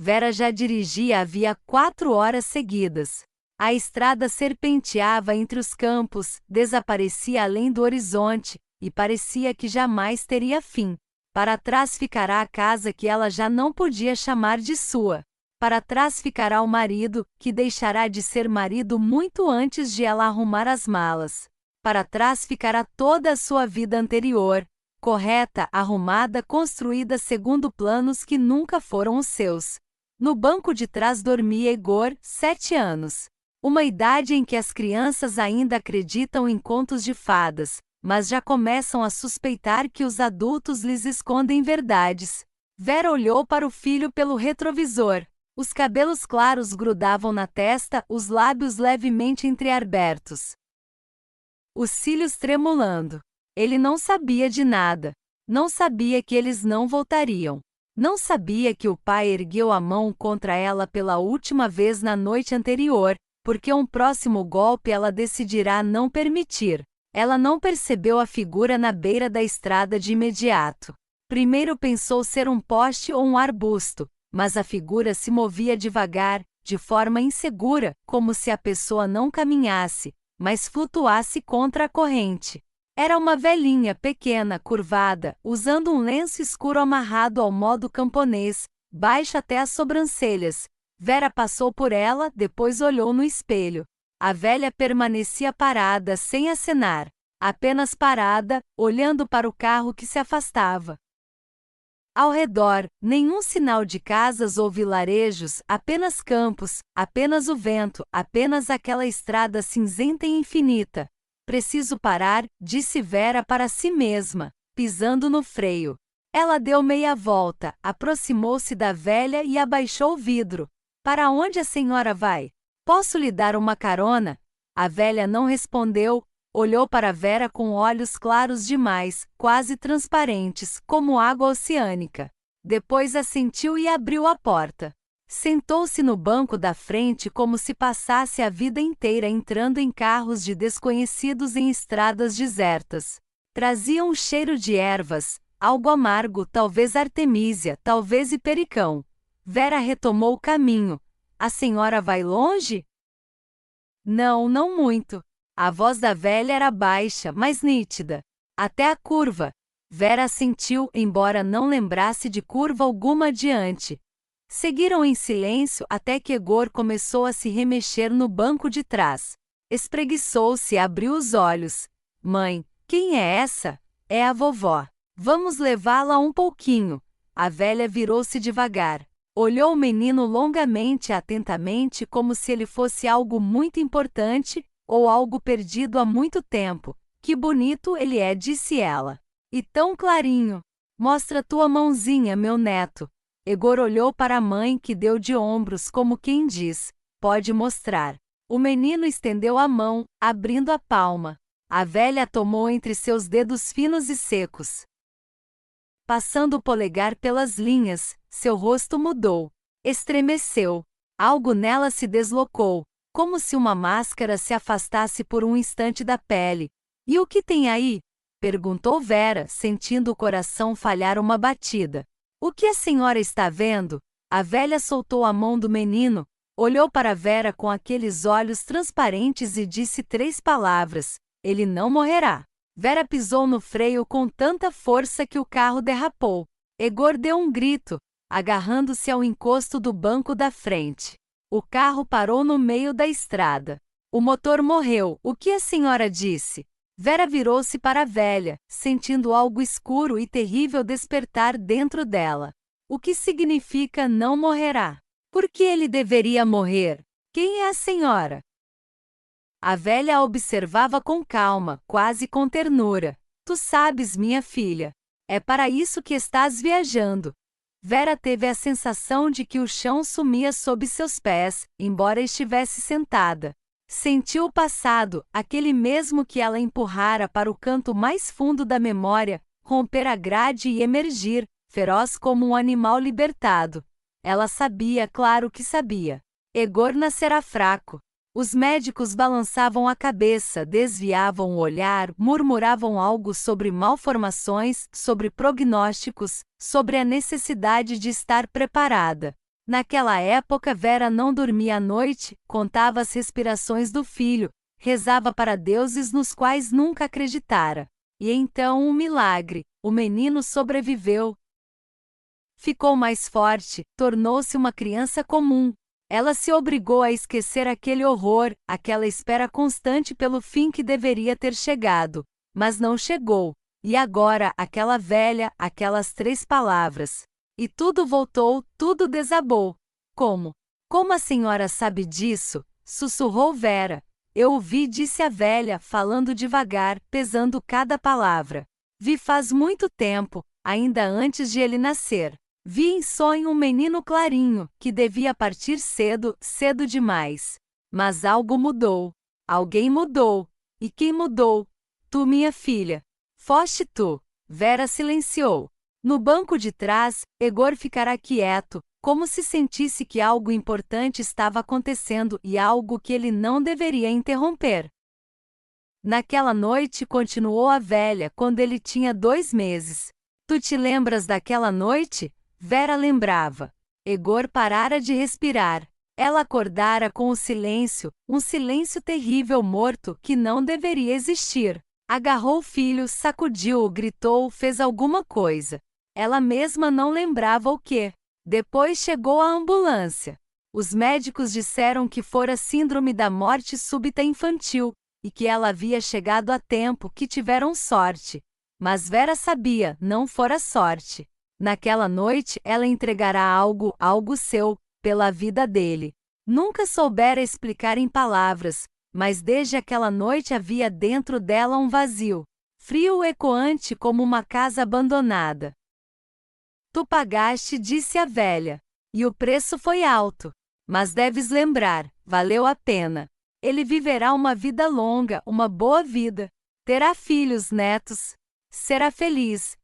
Vera já dirigia havia 4 horas seguidas. A estrada serpenteava entre os campos, desaparecia além do horizonte, e parecia que jamais teria fim. Para trás ficará a casa que ela já não podia chamar de sua. Para trás ficará o marido, que deixará de ser marido muito antes de ela arrumar as malas. Para trás ficará toda a sua vida anterior, correta, arrumada, construída segundo planos que nunca foram os seus. No banco de trás dormia Egor, 7 anos. Uma idade em que as crianças ainda acreditam em contos de fadas, mas já começam a suspeitar que os adultos lhes escondem verdades. Vera olhou para o filho pelo retrovisor. Os cabelos claros grudavam na testa, os lábios levemente entreabertos. Os cílios tremulando. Ele não sabia de nada. Não sabia que eles não voltariam. Não sabia que o pai ergueu a mão contra ela pela última vez na noite anterior, porque um próximo golpe ela decidirá não permitir. Ela não percebeu a figura na beira da estrada de imediato. Primeiro pensou ser um poste ou um arbusto, mas a figura se movia devagar, de forma insegura, como se a pessoa não caminhasse, mas flutuasse contra a corrente. Era uma velhinha pequena, curvada, usando um lenço escuro amarrado ao modo camponês, baixo até as sobrancelhas. Vera passou por ela, depois olhou no espelho. A velha permanecia parada, sem acenar. Apenas parada, olhando para o carro que se afastava. Ao redor, nenhum sinal de casas ou vilarejos, apenas campos, apenas o vento, apenas aquela estrada cinzenta e infinita. Preciso parar, disse Vera para si mesma, pisando no freio. Ela deu meia volta, aproximou-se da velha e abaixou o vidro. Para onde a senhora vai? Posso lhe dar uma carona? A velha não respondeu, olhou para Vera com olhos claros demais, quase transparentes, como água oceânica. Depois assentiu e abriu a porta. Sentou-se no banco da frente como se passasse a vida inteira entrando em carros de desconhecidos em estradas desertas. Trazia um cheiro de ervas, algo amargo, talvez artemísia, talvez hipericão. Vera retomou o caminho. A senhora vai longe? Não, não muito. A voz da velha era baixa, mas nítida. Até a curva. Vera assentiu, embora não lembrasse de curva alguma adiante. Seguiram em silêncio até que Egor começou a se remexer no banco de trás. Espreguiçou-se e abriu os olhos. Mãe, quem é essa? É a vovó. Vamos levá-la um pouquinho. A velha virou-se devagar. Olhou o menino longamente e atentamente como se ele fosse algo muito importante, ou algo perdido há muito tempo. Que bonito ele é, disse ela. E tão clarinho. Mostra tua mãozinha, meu neto. Egor olhou para a mãe que deu de ombros como quem diz, pode mostrar. O menino estendeu a mão, abrindo a palma. A velha tomou entre seus dedos finos e secos. Passando o polegar pelas linhas, seu rosto mudou. Estremeceu. Algo nela se deslocou, como se uma máscara se afastasse por um instante da pele. E o que tem aí? Perguntou Vera, sentindo o coração falhar uma batida. O que a senhora está vendo? A velha soltou a mão do menino, olhou para Vera com aqueles olhos transparentes e disse 3 palavras: ele não morrerá. Vera pisou no freio com tanta força que o carro derrapou. Egor deu um grito, agarrando-se ao encosto do banco da frente. O carro parou no meio da estrada. O motor morreu. O que a senhora disse? Vera virou-se para a velha, sentindo algo escuro e terrível despertar dentro dela. O que significa não morrerá? Por que ele deveria morrer? Quem é a senhora? A velha a observava com calma, quase com ternura. Tu sabes, minha filha. É para isso que estás viajando. Vera teve a sensação de que o chão sumia sob seus pés, embora estivesse sentada. Sentiu o passado, aquele mesmo que ela empurrara para o canto mais fundo da memória, romper a grade e emergir, feroz como um animal libertado. Ela sabia, claro que sabia. Egor nascerá fraco. Os médicos balançavam a cabeça, desviavam o olhar, murmuravam algo sobre malformações, sobre prognósticos, sobre a necessidade de estar preparada. Naquela época, Vera não dormia à noite, contava as respirações do filho, rezava para deuses nos quais nunca acreditara. E então um milagre: o menino sobreviveu. Ficou mais forte, tornou-se uma criança comum. Ela se obrigou a esquecer aquele horror, aquela espera constante pelo fim que deveria ter chegado. Mas não chegou. E agora, aquela velha, aquelas 3 palavras. E tudo voltou, tudo desabou. Como? Como a senhora sabe disso? Sussurrou Vera. Eu ouvi, disse a velha, falando devagar, pesando cada palavra. Vi faz muito tempo, ainda antes de ele nascer. Vi em sonho um menino clarinho, que devia partir cedo, cedo demais. Mas algo mudou. Alguém mudou. E quem mudou? Tu, minha filha. Foste tu. Vera silenciou. No banco de trás, Egor ficara quieto, como se sentisse que algo importante estava acontecendo e algo que ele não deveria interromper. Naquela noite, continuou a velha, quando ele tinha 2 meses. Tu te lembras daquela noite? Vera lembrava. Egor parara de respirar. Ela acordara com o silêncio, um silêncio terrível, morto, que não deveria existir. Agarrou o filho, sacudiu-o, gritou, fez alguma coisa. Ela mesma não lembrava o que. Depois chegou a ambulância. Os médicos disseram que fora síndrome da morte súbita infantil, e que ela havia chegado a tempo, que tiveram sorte. Mas Vera sabia, não fora sorte. Naquela noite, ela entregará algo, algo seu, pela vida dele. Nunca soubera explicar em palavras, mas desde aquela noite havia dentro dela um vazio, frio, ecoante como uma casa abandonada. Tu pagaste, disse a velha. E o preço foi alto. Mas deves lembrar, valeu a pena. Ele viverá uma vida longa, uma boa vida. Terá filhos, netos. Será feliz.